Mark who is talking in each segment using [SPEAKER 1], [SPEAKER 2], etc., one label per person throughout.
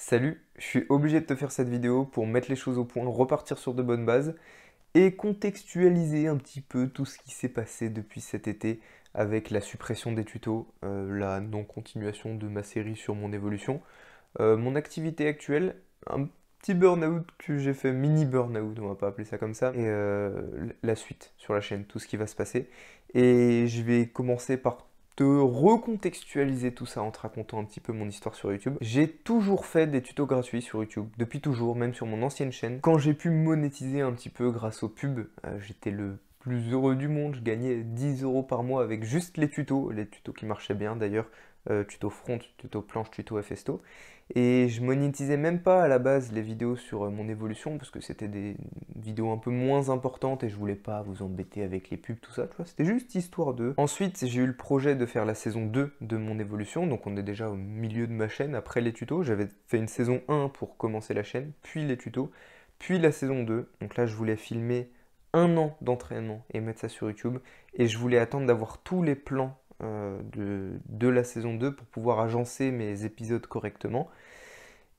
[SPEAKER 1] Salut, je suis obligé de te faire cette vidéo pour mettre les choses au point, repartir sur de bonnes bases et contextualiser un petit peu tout ce qui s'est passé depuis cet été avec la suppression des tutos, la non-continuation de ma série sur mon évolution, mon activité actuelle, un petit burn-out que j'ai fait, mini burn-out, on va pas appeler ça comme ça, et la suite sur la chaîne, tout ce qui va se passer. Et je vais commencer par te recontextualiser tout ça en te racontant un petit peu mon histoire sur YouTube. J'ai toujours fait des tutos gratuits sur YouTube, depuis toujours, même sur mon ancienne chaîne. Quand j'ai pu monétiser un petit peu grâce aux pubs, j'étais le plus heureux du monde. Je gagnais 10 euros par mois avec juste les tutos qui marchaient bien d'ailleurs, tuto front, tuto planche, tuto FSTO. Et je monétisais même pas à la base les vidéos sur mon évolution parce que c'était des vidéos un peu moins importantes et je voulais pas vous embêter avec les pubs, tout ça, tu vois. C'était juste histoire de. Ensuite, j'ai eu le projet de faire la saison 2 de mon évolution, donc on est déjà au milieu de ma chaîne après les tutos. J'avais fait une saison 1 pour commencer la chaîne, puis les tutos, puis la saison 2. Donc là, je voulais filmer un an d'entraînement et mettre ça sur YouTube et je voulais attendre d'avoir tous les plans de la saison 2 pour pouvoir agencer mes épisodes correctement.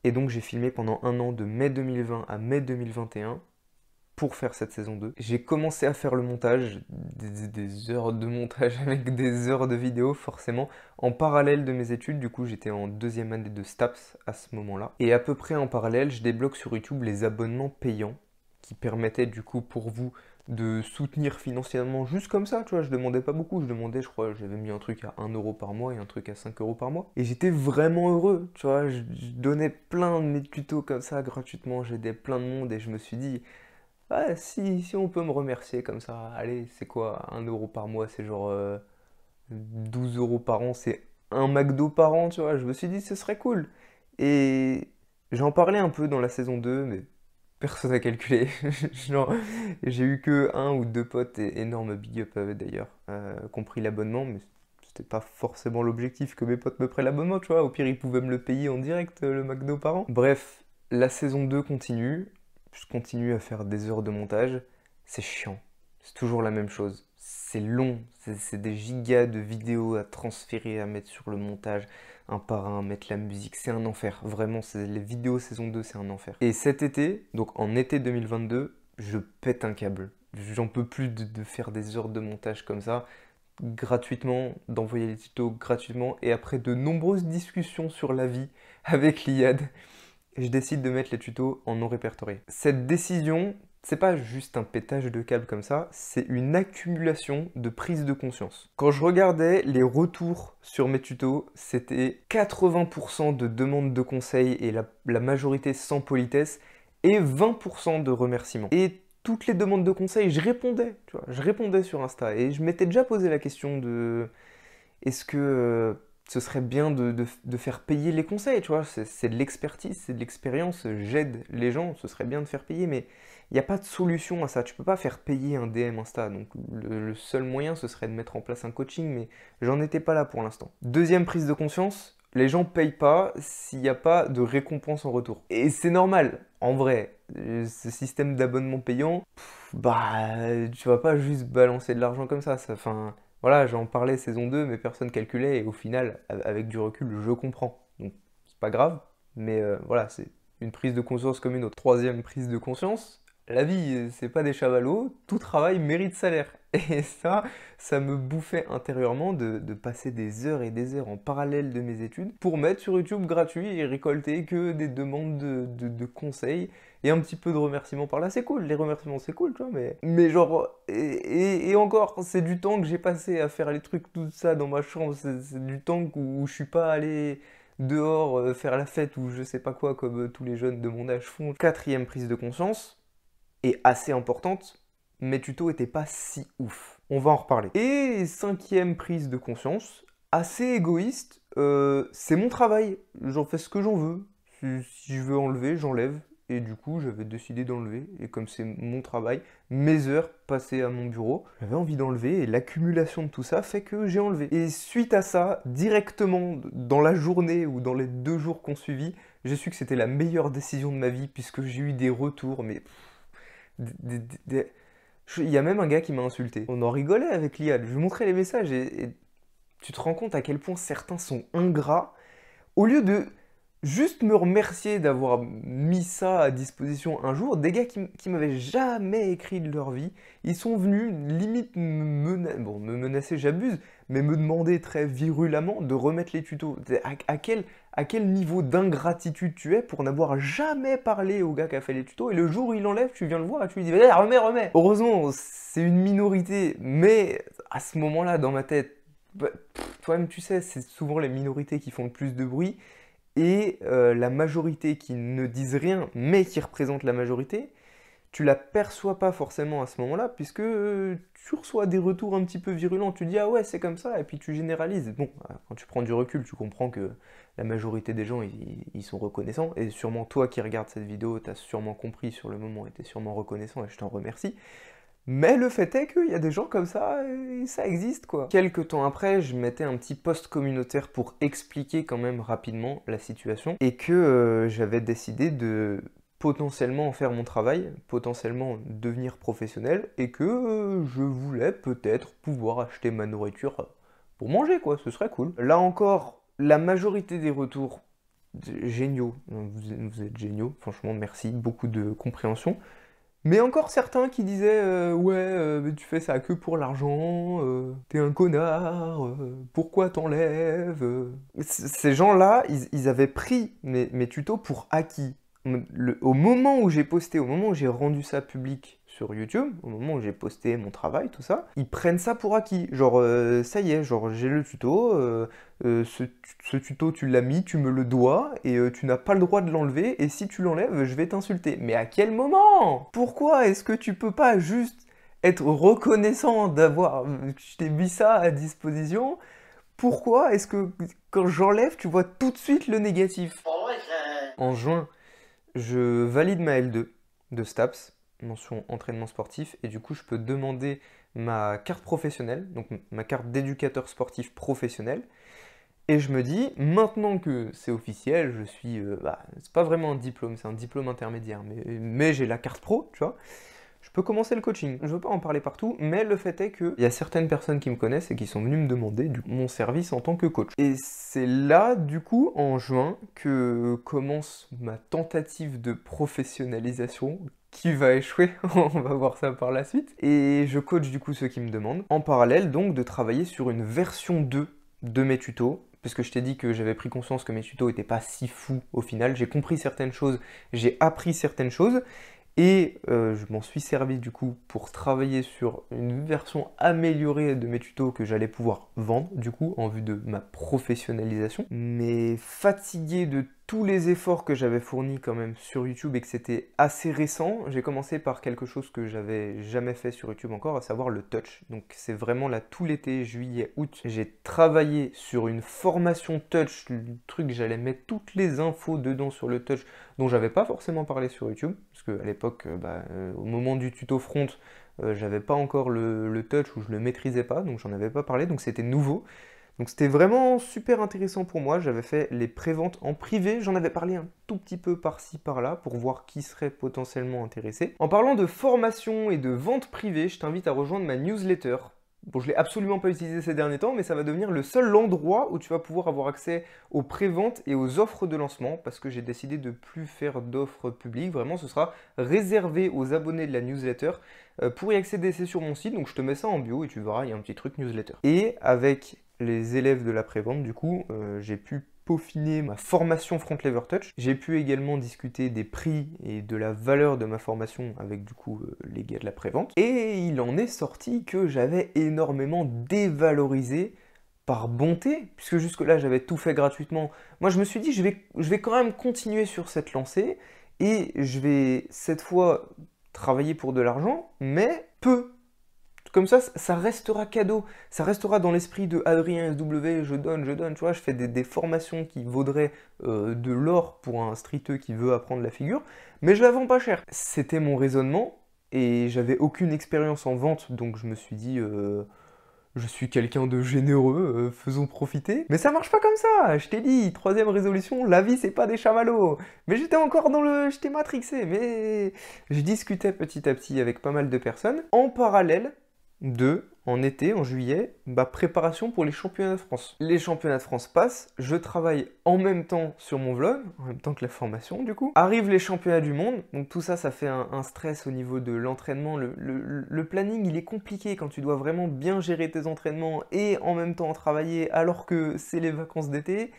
[SPEAKER 1] Et donc j'ai filmé pendant un an de mai 2020 à mai 2021 pour faire cette saison 2. J'ai commencé à faire le montage, des heures de montage avec des heures de vidéo forcément, en parallèle de mes études. Du coup j'étais en deuxième année de STAPS à ce moment-là. Et à peu près en parallèle, je débloque sur YouTube les abonnements payants qui permettaient du coup pour vous de soutenir financièrement juste comme ça, tu vois, je demandais pas beaucoup, je demandais, je crois, j'avais mis un truc à 1 euro par mois et un truc à 5 euros par mois. Et j'étais vraiment heureux, tu vois, je donnais plein de mes tutos comme ça gratuitement, j'aidais plein de monde et je me suis dit, ah, si on peut me remercier comme ça, allez, c'est quoi, 1 euro par mois, c'est genre 12 euros par an, c'est un McDo par an, tu vois, je me suis dit, ce serait cool. Et j'en parlais un peu dans la saison 2, mais personne n'a calculé. Genre, j'ai eu que un ou deux potes, et énorme big up d'ailleurs, compris l'abonnement, mais c'était pas forcément l'objectif que mes potes me prennent l'abonnement, tu vois. Au pire, ils pouvaient me le payer en direct, le McDo par an. Bref, la saison 2 continue. Je continue à faire des heures de montage. C'est chiant. C'est toujours la même chose. C'est long. C'est des gigas de vidéos à transférer, à mettre sur le montage un par un, mettre la musique, c'est un enfer. Vraiment, les vidéos saison 2, c'est un enfer. Et cet été, donc en été 2022, je pète un câble. J'en peux plus de faire des heures de montage comme ça, gratuitement, d'envoyer les tutos gratuitement, et après de nombreuses discussions sur la vie avec l'IAD, je décide de mettre les tutos en non répertorié. Cette décision, c'est pas juste un pétage de câble comme ça, c'est une accumulation de prise de conscience. Quand je regardais les retours sur mes tutos, c'était 80% de demandes de conseils et la majorité sans politesse, et 20% de remerciements. Et toutes les demandes de conseils, je répondais, tu vois, je répondais sur Insta, et je m'étais déjà posé la question de est-ce que ce serait bien de faire payer les conseils, tu vois, c'est de l'expertise, c'est de l'expérience, j'aide les gens, ce serait bien de faire payer, mais il n'y a pas de solution à ça, tu peux pas faire payer un DM Insta, donc le seul moyen ce serait de mettre en place un coaching, mais j'en étais pas là pour l'instant. Deuxième prise de conscience, les gens payent pas s'il n'y a pas de récompense en retour. Et c'est normal, en vrai, ce système d'abonnement payant, bah tu vas pas juste balancer de l'argent comme ça, enfin... Voilà, j'en parlais saison 2, mais personne calculait, et au final, avec du recul, je comprends. Donc, c'est pas grave, mais voilà, c'est une prise de conscience comme une autre. Troisième prise de conscience, la vie, c'est pas des chavallows, tout travail mérite salaire. Et ça me bouffait intérieurement de passer des heures et des heures en parallèle de mes études pour mettre sur YouTube gratuit et récolter que des demandes de conseils et un petit peu de remerciements par là. C'est cool, les remerciements c'est cool, tu vois, mais genre, et encore, c'est du temps que j'ai passé à faire les trucs, tout ça dans ma chambre, c'est du temps où je suis pas allé dehors faire la fête ou je sais pas quoi comme tous les jeunes de mon âge font. Quatrième prise de conscience, et assez importante, mes tutos étaient pas si ouf. On va en reparler. Et cinquième prise de conscience, assez égoïste, c'est mon travail. J'en fais ce que j'en veux. Si je veux enlever, j'enlève. Et du coup, j'avais décidé d'enlever. Et comme c'est mon travail, mes heures passées à mon bureau, j'avais envie d'enlever. Et l'accumulation de tout ça fait que j'ai enlevé. Et suite à ça, directement dans la journée ou dans les 2 jours qu'on suivit, j'ai su que c'était la meilleure décision de ma vie puisque j'ai eu des retours, mais il y a même un gars qui m'a insulté. On en rigolait avec l'IA. Je lui montrais les messages et tu te rends compte à quel point certains sont ingrats. Au lieu de juste me remercier d'avoir mis ça à disposition un jour. Des gars qui m'avaient jamais écrit de leur vie, ils sont venus limite me menacer, j'abuse, mais me demander très virulemment de remettre les tutos. À quel niveau d'ingratitude tu es pour n'avoir jamais parlé au gars qui a fait les tutos, et le jour où il enlève, tu viens le voir et tu lui dis eh, remets, remets. Heureusement, c'est une minorité, mais à ce moment-là, dans ma tête, bah, toi-même tu sais, c'est souvent les minorités qui font le plus de bruit. Et la majorité qui ne disent rien, mais qui représente la majorité, tu la perçois pas forcément à ce moment-là, puisque tu reçois des retours un petit peu virulents. Tu dis ah ouais, c'est comme ça, et puis tu généralises. Bon, quand tu prends du recul, tu comprends que la majorité des gens, ils sont reconnaissants. Et sûrement toi qui regardes cette vidéo, tu as sûrement compris sur le moment, et tu es sûrement reconnaissant, et je t'en remercie. Mais le fait est qu'il y a des gens comme ça, et ça existe quoi. Quelques temps après, je mettais un petit post communautaire pour expliquer quand même rapidement la situation, et que j'avais décidé de potentiellement en faire mon travail, potentiellement devenir professionnel, et que je voulais peut-être pouvoir acheter ma nourriture pour manger quoi, ce serait cool. Là encore, la majorité des retours géniaux, vous êtes géniaux, franchement merci, beaucoup de compréhension. Mais encore certains qui disaient ouais, mais tu fais ça que pour l'argent, t'es un connard, pourquoi t'enlèves Ces gens-là, ils avaient pris mes tutos pour acquis. Au moment où j'ai posté, au moment où j'ai rendu ça public sur YouTube, au moment où j'ai posté mon travail, tout ça, ils prennent ça pour acquis. Genre, ça y est, genre j'ai le tuto, ce tuto tu l'as mis, tu me le dois, et tu n'as pas le droit de l'enlever, et si tu l'enlèves, je vais t'insulter. Mais à quel moment? Pourquoi est-ce que tu peux pas juste être reconnaissant d'avoir... Je t'ai mis ça à disposition. Pourquoi est-ce que quand j'enlève, tu vois tout de suite le négatif? En juin, je valide ma L2 de STAPS, mention entraînement sportif, et du coup je peux demander ma carte professionnelle, donc ma carte d'éducateur sportif professionnel. Et je me dis, maintenant que c'est officiel, je suis... c'est pas vraiment un diplôme, c'est un diplôme intermédiaire, mais j'ai la carte pro, tu vois. Je peux commencer le coaching. Je veux pas en parler partout, mais le fait est qu'il y a certaines personnes qui me connaissent et qui sont venues me demander mon service en tant que coach. Et c'est là, du coup, en juin, que commence ma tentative de professionnalisation qui va échouer, on va voir ça par la suite. Et je coach du coup ceux qui me demandent. En parallèle, donc, de travailler sur une version 2 de mes tutos, parce que je t'ai dit que j'avais pris conscience que mes tutos n'étaient pas si fous au final. J'ai compris certaines choses, j'ai appris certaines choses, et je m'en suis servi du coup pour travailler sur une version améliorée de mes tutos que j'allais pouvoir vendre du coup en vue de ma professionnalisation. Mais fatigué de tous les efforts que j'avais fournis quand même sur YouTube et que c'était assez récent, j'ai commencé par quelque chose que j'avais jamais fait sur YouTube encore, à savoir le touch. Donc c'est vraiment là tout l'été, juillet, août, j'ai travaillé sur une formation touch, le truc j'allais mettre toutes les infos dedans sur le touch dont j'avais pas forcément parlé sur YouTube, parce qu'à l'époque, au moment du tuto front, j'avais pas encore le touch ou je le maîtrisais pas, donc j'en avais pas parlé, donc c'était nouveau. Donc c'était vraiment super intéressant pour moi, j'avais fait les préventes en privé, j'en avais parlé un tout petit peu par-ci par-là pour voir qui serait potentiellement intéressé. En parlant de formation et de vente privée, je t'invite à rejoindre ma newsletter. Bon, je l'ai absolument pas utilisé ces derniers temps, mais ça va devenir le seul endroit où tu vas pouvoir avoir accès aux préventes et aux offres de lancement, parce que j'ai décidé de plus faire d'offres publiques. Vraiment, ce sera réservé aux abonnés de la newsletter. Pour y accéder, c'est sur mon site, donc je te mets ça en bio et tu verras, il y a un petit truc newsletter. Et avec les élèves de la prévente, du coup, j'ai pu peaufiner ma formation Front Lever Touch. J'ai pu également discuter des prix et de la valeur de ma formation avec du coup les gars de la prévente. Et il en est sorti que j'avais énormément dévalorisé par bonté, puisque jusque-là j'avais tout fait gratuitement. Moi je me suis dit je vais quand même continuer sur cette lancée et je vais cette fois travailler pour de l'argent, mais peu. Comme ça restera cadeau, ça restera dans l'esprit de Adrien SW, je donne, tu vois, je fais des formations qui vaudraient de l'or pour un streeteux qui veut apprendre la figure, mais je la vends pas cher. C'était mon raisonnement, et j'avais aucune expérience en vente, donc je me suis dit, je suis quelqu'un de généreux, faisons profiter. Mais ça marche pas comme ça, je t'ai dit, troisième résolution, la vie c'est pas des chamallows. Mais j'étais encore j'étais matrixé, mais je discutais petit à petit avec pas mal de personnes. En parallèle, 2. En été, en juillet, préparation pour les championnats de France. Les championnats de France passent, je travaille en même temps sur mon vlog, en même temps que la formation du coup. Arrivent les championnats du monde, donc tout ça, ça fait un stress au niveau de l'entraînement. Le planning, il est compliqué quand tu dois vraiment bien gérer tes entraînements et en même temps travailler alors que c'est les vacances d'été.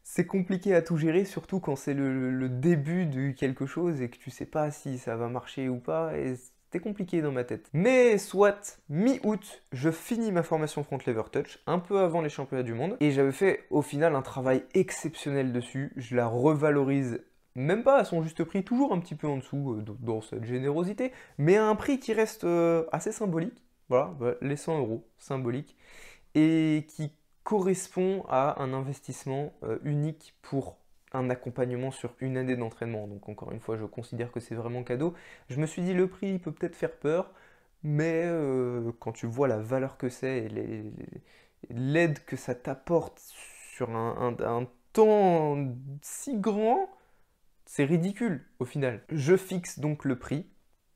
[SPEAKER 1] C'est compliqué à tout gérer, surtout quand c'est le début de quelque chose et que tu sais pas si ça va marcher ou pas. Et c'était compliqué dans ma tête. Mais soit, mi-août, je finis ma formation Front Lever Touch, un peu avant les championnats du monde. Et j'avais fait au final un travail exceptionnel dessus. Je la revalorise, même pas à son juste prix, toujours un petit peu en dessous dans cette générosité, mais à un prix qui reste assez symbolique. Voilà, les 100 € symboliques. Et qui correspond à un investissement unique pour un accompagnement sur une année d'entraînement. Donc encore une fois, je considère que c'est vraiment cadeau. Je me suis dit, le prix il peut peut-être faire peur, mais quand tu vois la valeur que c'est et l'aide que ça t'apporte sur un temps si grand, c'est ridicule au final. Je fixe donc le prix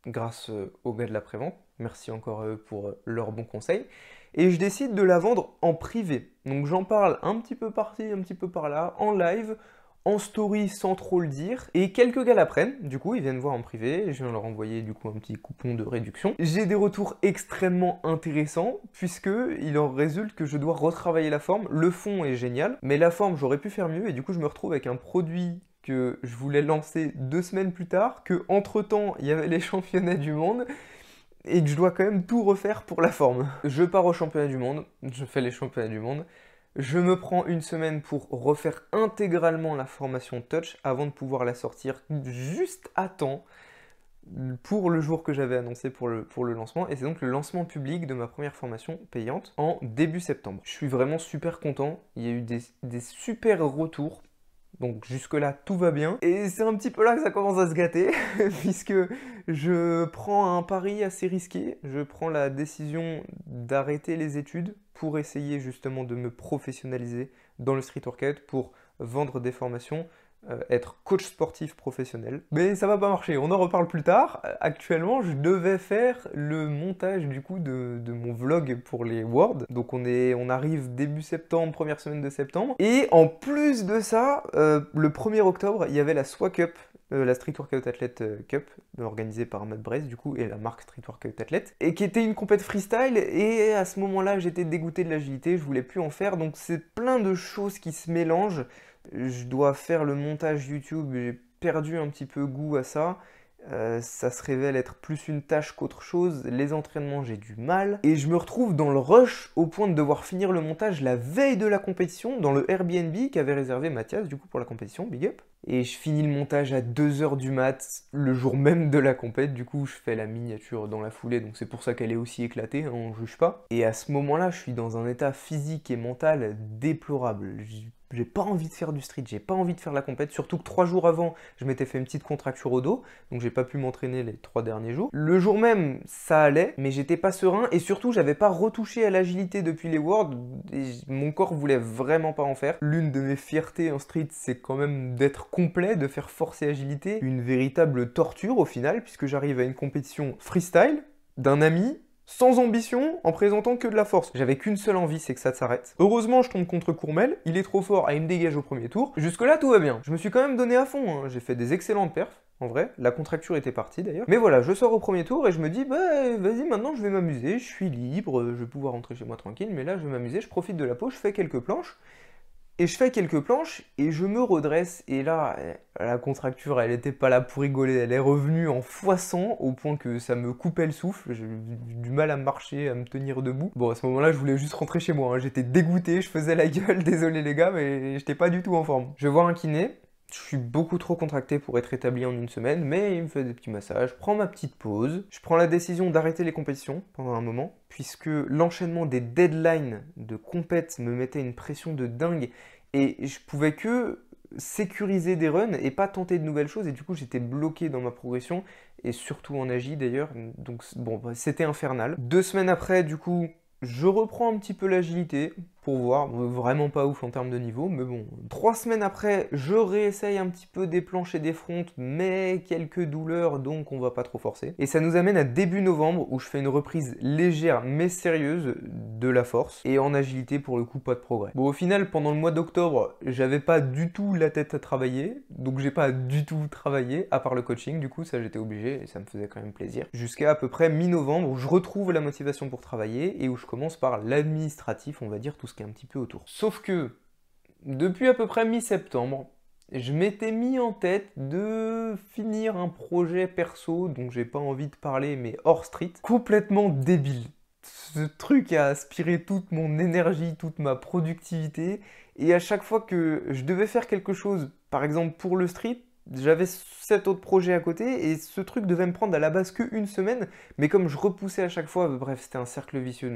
[SPEAKER 1] grâce aux gars de la prévente. Merci encore à eux pour leurs bons conseils. Et je décide de la vendre en privé. Donc j'en parle un petit peu par-ci, un petit peu par-là, en live, en story sans trop le dire. Et quelques gars la prennent, du coup ils viennent voir en privé, je viens leur envoyer du coup un petit coupon de réduction. J'ai des retours extrêmement intéressants, puisque il en résulte que je dois retravailler la forme. Le fond est génial, mais la forme j'aurais pu faire mieux, et du coup je me retrouve avec un produit que je voulais lancer 2 semaines plus tard, que entre temps il y avait les championnats du monde, et que je dois quand même tout refaire pour la forme. Je pars au championnat du monde, je fais les championnats du monde, je me prends une semaine pour refaire intégralement la formation Touch avant de pouvoir la sortir juste à temps pour le jour que j'avais annoncé pour le lancement. Et c'est donc le lancement public de ma première formation payante en début septembre. Je suis vraiment super content, il y a eu des super retours. Donc jusque-là, tout va bien. Et c'est un petit peu là que ça commence à se gâter, puisque je prends un pari assez risqué. Je prends la décision d'arrêter les études pour essayer justement de me professionnaliser dans le street workout, pour vendre des formations, être coach sportif professionnel. Mais ça va pas marcher, on en reparle plus tard. Actuellement, je devais faire le montage du coup de mon vlog pour les Worlds. Donc on arrive début septembre, première semaine de septembre. Et en plus de ça, le 1er octobre, il y avait la SWA Cup, la Street Workout Athlete Cup, organisée par Matt Brest du coup, et la marque Street Workout Athlete, et qui était une compète freestyle. Et à ce moment-là, j'étais dégoûté de l'agilité, je voulais plus en faire. Donc c'est plein de choses qui se mélangent. Je dois faire le montage YouTube, j'ai perdu un petit peu goût à ça. Ça se révèle être plus une tâche qu'autre chose. Les entraînements, j'ai du mal. Et je me retrouve dans le rush au point de devoir finir le montage la veille de la compétition dans le Airbnb qu'avait réservé Mathias du coup pour la compétition, big up. Et je finis le montage à 2 h du mat, le jour même de la compète. Du coup, je fais la miniature dans la foulée, donc c'est pour ça qu'elle est aussi éclatée, hein, on juge pas. Et à ce moment-là, je suis dans un état physique et mental déplorable. J'ai pas envie de faire du street, j'ai pas envie de faire la compète, surtout que 3 jours avant, je m'étais fait une petite contracture au dos, donc j'ai pas pu m'entraîner les 3 derniers jours. Le jour même, ça allait, mais j'étais pas serein, et surtout, j'avais pas retouché à l'agilité depuis les Worlds, et mon corps voulait vraiment pas en faire. L'une de mes fiertés en street, c'est quand même d'être complet, de faire force et agilité, une véritable torture au final, puisque j'arrive à une compétition freestyle d'un ami, sans ambition, en présentant que de la force. J'avais qu'une seule envie, c'est que ça s'arrête. Heureusement, je tombe contre Courmel, il est trop fort, il me dégage au premier tour. Jusque-là, tout va bien. Je me suis quand même donné à fond, hein. J'ai fait des excellentes perfs, en vrai. La contracture était partie d'ailleurs. Mais voilà, je sors au premier tour et je me dis, bah vas-y, maintenant je vais m'amuser, je suis libre, je vais pouvoir rentrer chez moi tranquille, mais là je vais m'amuser, je profite de la pause, je fais quelques planches. Et je fais quelques planches et je me redresse, et là, la contracture, elle était pas là pour rigoler, elle est revenue en x100 au point que ça me coupait le souffle, j'ai eu du mal à marcher, à me tenir debout. Bon, à ce moment-là, je voulais juste rentrer chez moi, hein. J'étais dégoûté, je faisais la gueule, désolé les gars, mais j'étais pas du tout en forme. Je vais voir un kiné. Je suis beaucoup trop contracté pour être établi en une semaine, mais il me fait des petits massages, je prends ma petite pause, je prends la décision d'arrêter les compétitions pendant un moment, puisque l'enchaînement des deadlines de compète me mettait une pression de dingue, et je pouvais que sécuriser des runs et pas tenter de nouvelles choses, et du coup j'étais bloqué dans ma progression, et surtout en agi d'ailleurs, donc bon, c'était infernal. 2 semaines après, du coup, je reprends un petit peu l'agilité pour voir, vraiment pas ouf en termes de niveau, mais bon. 3 semaines après, je réessaye un petit peu des planches et des fronts, mais quelques douleurs, donc on va pas trop forcer. Et ça nous amène à début novembre, où je fais une reprise légère mais sérieuse de la force, et en agilité, pour le coup, pas de progrès. Bon, au final, pendant le mois d'octobre, j'avais pas du tout la tête à travailler, donc j'ai pas du tout travaillé, à part le coaching, du coup, ça j'étais obligé, et ça me faisait quand même plaisir. Jusqu'à à peu près mi-novembre, où je retrouve la motivation pour travailler, et où je commence par l'administratif, on va dire, tout ce qui est un petit peu autour. Sauf que, depuis à peu près mi-septembre, je m'étais mis en tête de finir un projet perso dont j'ai pas envie de parler, mais hors street, complètement débile. Ce truc a aspiré toute mon énergie, toute ma productivité, et à chaque fois que je devais faire quelque chose, par exemple pour le street, j'avais 7 autres projets à côté, et ce truc devait me prendre à la base qu'une semaine, mais comme je repoussais à chaque fois, bref, c'était un cercle vicieux,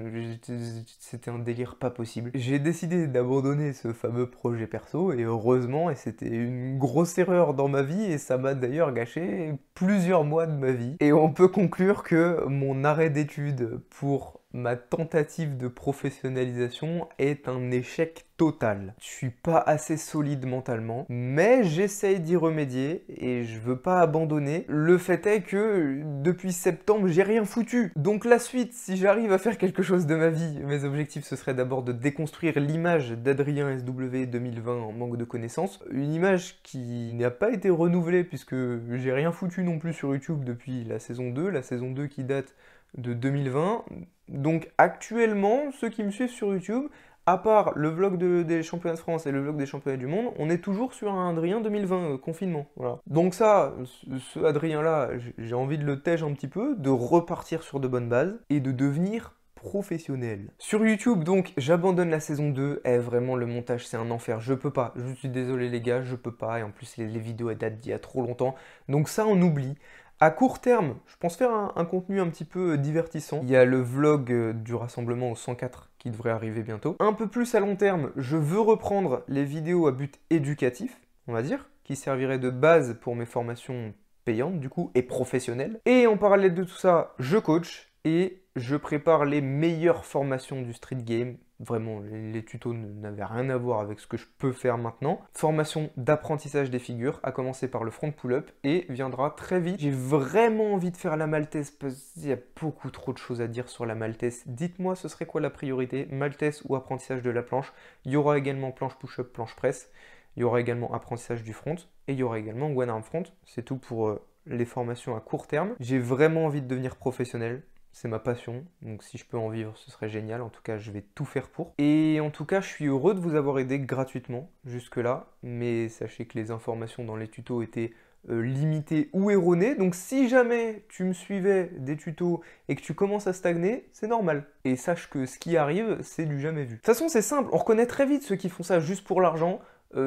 [SPEAKER 1] c'était un délire pas possible. J'ai décidé d'abandonner ce fameux projet perso, et heureusement, et c'était une grosse erreur dans ma vie, et ça m'a d'ailleurs gâché plusieurs mois de ma vie. Et on peut conclure que mon arrêt d'études pour ma tentative de professionnalisation est un échec total. Je suis pas assez solide mentalement, mais j'essaye d'y remédier et je veux pas abandonner. Le fait est que depuis septembre, j'ai rien foutu. Donc la suite, si j'arrive à faire quelque chose de ma vie, mes objectifs ce serait d'abord de déconstruire l'image d'Adrien SW 2020 en manque de connaissances. Une image qui n'a pas été renouvelée puisque j'ai rien foutu non plus sur YouTube depuis la saison 2 qui date de 2020. Donc actuellement, ceux qui me suivent sur YouTube, à part le vlog des championnats de France et le vlog des championnats du monde, on est toujours sur un Adrien 2020, confinement. Voilà. Donc ça, ce Adrien-là, j'ai envie de le tège un petit peu, de repartir sur de bonnes bases et de devenir professionnel. Sur YouTube, donc, j'abandonne la saison 2. Vraiment, le montage, c'est un enfer. Je peux pas. Je suis désolé, les gars, je peux pas. Et en plus, les vidéos, elles datent d'il y a trop longtemps. Donc ça, on oublie. À court terme, je pense faire un contenu un petit peu divertissant. Il y a le vlog du rassemblement au 104 qui devrait arriver bientôt. Un peu plus à long terme, je veux reprendre les vidéos à but éducatif, on va dire, qui serviraient de base pour mes formations payantes, du coup, et professionnelles. Et en parallèle de tout ça, je coach et je prépare les meilleures formations du street game. Vraiment, les tutos n'avaient rien à voir avec ce que je peux faire maintenant. Formation d'apprentissage des figures, à commencer par le front pull-up, et viendra très vite. J'ai vraiment envie de faire la maltaise, parce qu'il y a beaucoup trop de choses à dire sur la maltaise. Dites-moi, ce serait quoi la priorité, maltaise ou apprentissage de la planche? Il y aura également planche push-up, planche presse. Il y aura également apprentissage du front, et il y aura également one arm front. C'est tout pour les formations à court terme. J'ai vraiment envie de devenir professionnel. C'est ma passion, donc si je peux en vivre, ce serait génial. En tout cas, je vais tout faire pour. Et en tout cas, je suis heureux de vous avoir aidé gratuitement jusque-là, mais sachez que les informations dans les tutos étaient limitées ou erronées. Donc si jamais tu me suivais des tutos et que tu commences à stagner, c'est normal. Et sache que ce qui arrive, c'est du jamais vu. De toute façon, c'est simple, on reconnaît très vite ceux qui font ça juste pour l'argent.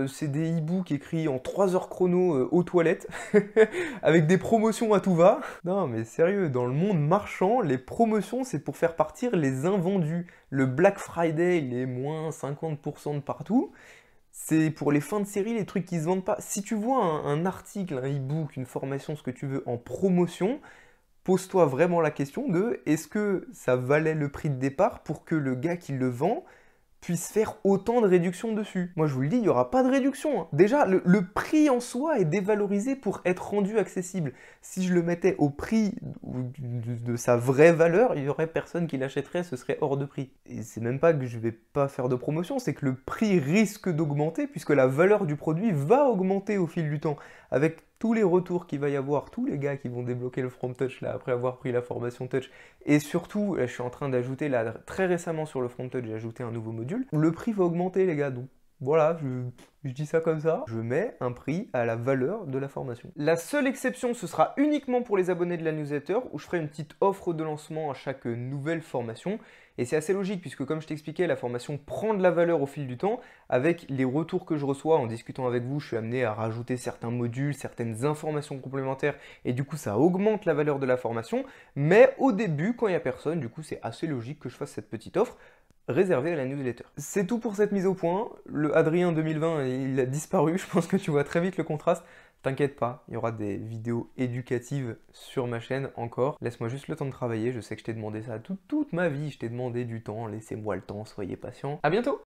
[SPEAKER 1] C'est des e-books écrits en 3 heures chrono aux toilettes, avec des promotions à tout va. Non mais sérieux, dans le monde marchand, les promotions c'est pour faire partir les invendus. Le Black Friday, les moins 50% de partout, c'est pour les fins de série, les trucs qui se vendent pas. Si tu vois un article, un e-book, une formation, ce que tu veux, en promotion, pose-toi vraiment la question de est-ce que ça valait le prix de départ pour que le gars qui le vend puisse faire autant de réduction dessus. Moi je vous le dis, il n'y aura pas de réduction. Déjà, le prix en soi est dévalorisé pour être rendu accessible. Si je le mettais au prix de sa vraie valeur, il n'y aurait personne qui l'achèterait, ce serait hors de prix. Et c'est même pas que je vais pas faire de promotion, c'est que le prix risque d'augmenter puisque la valeur du produit va augmenter au fil du temps. Avec tous les retours qu'il va y avoir, tous les gars qui vont débloquer le front touch là après avoir pris la formation touch, et surtout, là je suis en train d'ajouter, là très récemment sur le front touch, j'ai ajouté un nouveau module, le prix va augmenter les gars, donc voilà, je dis ça comme ça, je mets un prix à la valeur de la formation. La seule exception, ce sera uniquement pour les abonnés de la newsletter, où je ferai une petite offre de lancement à chaque nouvelle formation. Et c'est assez logique, puisque comme je t'expliquais, la formation prend de la valeur au fil du temps. Avec les retours que je reçois en discutant avec vous, je suis amené à rajouter certains modules, certaines informations complémentaires, et du coup ça augmente la valeur de la formation. Mais au début, quand il n'y a personne, du coup c'est assez logique que je fasse cette petite offre réservé à la newsletter. C'est tout pour cette mise au point. Le Adrien 2020, il a disparu. Je pense que tu vois très vite le contraste. T'inquiète pas, il y aura des vidéos éducatives sur ma chaîne encore. Laisse-moi juste le temps de travailler, je sais que je t'ai demandé ça toute ma vie, je t'ai demandé du temps, laissez-moi le temps, soyez patient. À bientôt!